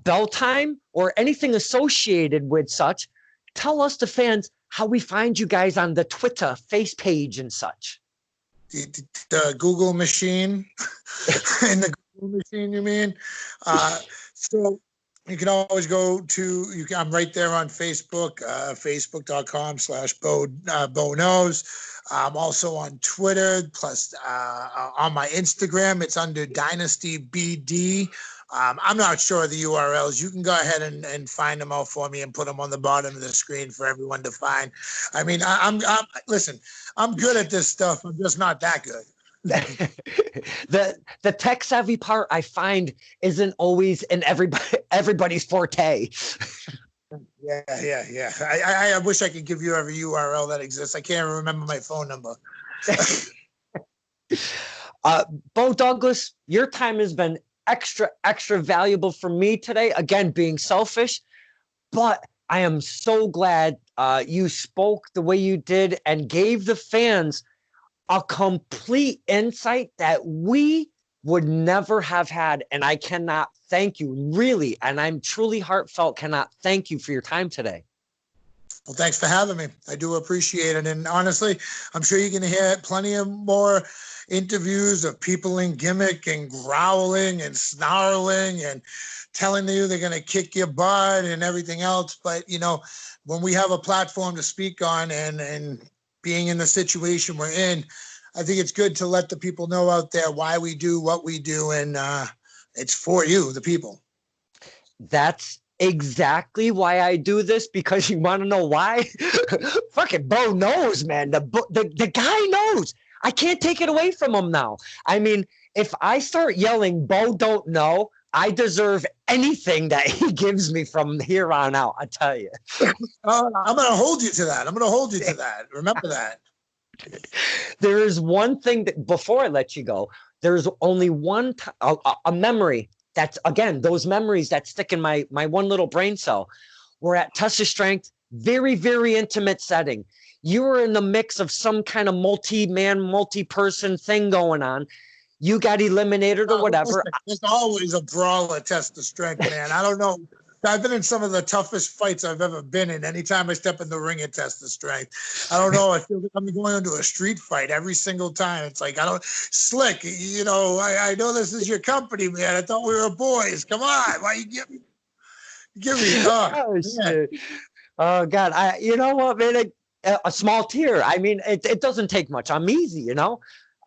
Bell Time, or anything associated with such, tell us, the fans, how we find you guys on the Twitter, face page and such. The Google machine. In the Google machine, you mean? So you can always go to, I'm right there on Facebook, facebook.com/Beau knows. I'm also on Twitter, plus on my Instagram, it's under Dynasty BD. I'm not sure of the URLs. You can go ahead and find them out for me and put them on the bottom of the screen for everyone to find. I mean, listen, I'm good at this stuff. I'm just not that good. The tech savvy part, I find, isn't always in everybody's forte. Yeah. I wish I could give you every URL that exists. I can't remember my phone number. Beau Douglas, your time has been extra valuable for me today. Again, being selfish, but I am so glad you spoke the way you did and gave the fans a complete insight that we would never have had. And I cannot thank you, really, and I'm truly heartfelt, cannot thank you for your time today. Well, thanks for having me. I do appreciate it. And honestly, I'm sure you're going to hear plenty of more interviews of people in gimmick and growling and snarling and telling you they're going to kick your butt and everything else. But, when we have a platform to speak on and being in the situation we're in, I think it's good to let the people know out there why we do what we do. And it's for you, the people. That's exactly why I do this, because you want to know why? Fucking Beau knows, man. The guy knows. I can't take it away from him now. I mean, if I start yelling, Beau don't know, I deserve anything that he gives me from here on out, I tell you. I'm going to hold you to that. Remember that. There is one thing that, before I let you go, there's only one a memory that's, again, those memories that stick in my one little brain cell. We're at Test of Strength, very, very intimate setting. You were in the mix of some kind of multi-person thing going on. You got eliminated or whatever. There's always a brawl at Test of Strength, man. I don't know. I've been in some of the toughest fights I've ever been in. Anytime I step in the ring at Test of Strength, I don't know. I feel like I'm going into a street fight every single time. It's like, Slick, I know this is your company, man. I thought we were boys. Come on. Why you give me? Oh, shit. Oh, God. You know what, man? A small tear. I mean, it doesn't take much. I'm easy,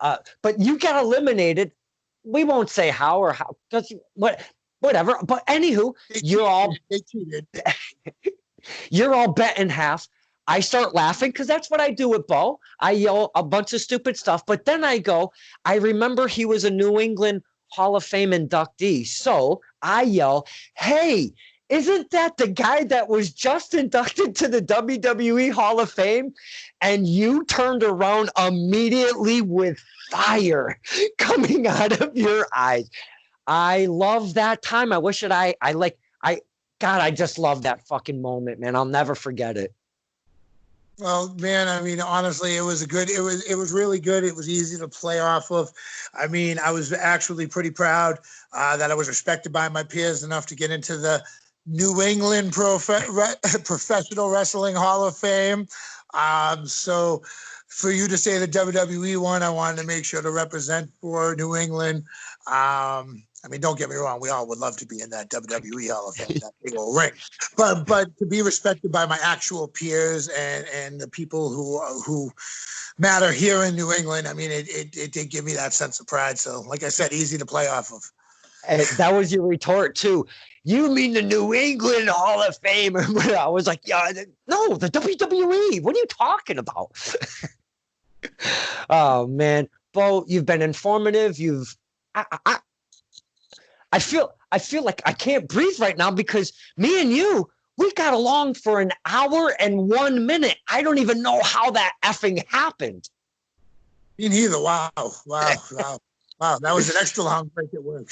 but you got eliminated. We won't say how or how, because what whatever. But anywho, They cheated. you're all betting half. I start laughing because that's what I do with Beau. I yell a bunch of stupid stuff, but then I go, I remember he was a New England Hall of Fame inductee. So I yell, hey, isn't that the guy that was just inducted to the WWE Hall of Fame? And you turned around immediately with fire coming out of your eyes. I love that time. I wish that God, I just love that fucking moment, man. I'll never forget it. Well, man, I mean, honestly, it was really good. It was easy to play off of. I mean, I was actually pretty proud that I was respected by my peers enough to get into the New England Professional Wrestling Hall of Fame. So for you to say the WWE one, I wanted to make sure to represent for New England. I mean, don't get me wrong. We all would love to be in that WWE Hall of Fame, that big old ring. But to be respected by my actual peers and the people who matter here in New England, I mean, it did give me that sense of pride. So, like I said, easy to play off of. And that was your retort too. You mean the New England Hall of Fame? I was like, yeah, no, the WWE. What are you talking about? Oh man, Beau, you've been informative. I feel like I can't breathe right now because me and you, we got along for an hour and 1 minute. I don't even know how that effing happened. Me neither. Wow. That was an extra long break at work.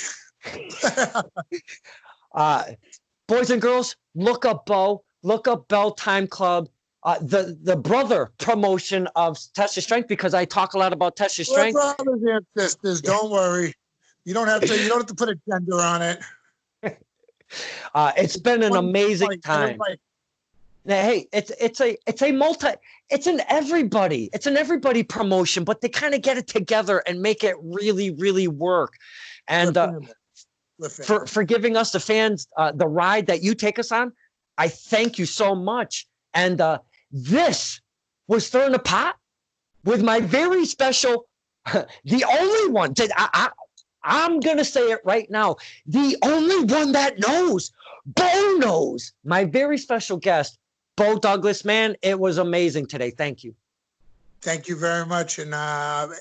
Boys and girls, look up Beau, look up Bell Time Club, the brother promotion of Test Your Strength, because I talk a lot about Test Your Strength. We're brothers and sisters, don't worry. You don't have to put a gender on it. It's been an amazing time. Hey, it's an everybody promotion, but they kind of get it together and make it really, really work. And for giving us the fans the ride that you take us on, I thank you so much. And this was Stir in the Pot with my very special, the only one that I'm going to say it right now. The only one that knows, Beau knows, my very special guest, Beau Douglas. Man, it was amazing today. Thank you. Thank you very much. And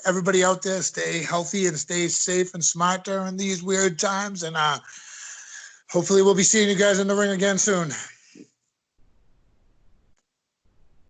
everybody out there, stay healthy and stay safe and smart during these weird times. And hopefully we'll be seeing you guys in the ring again soon.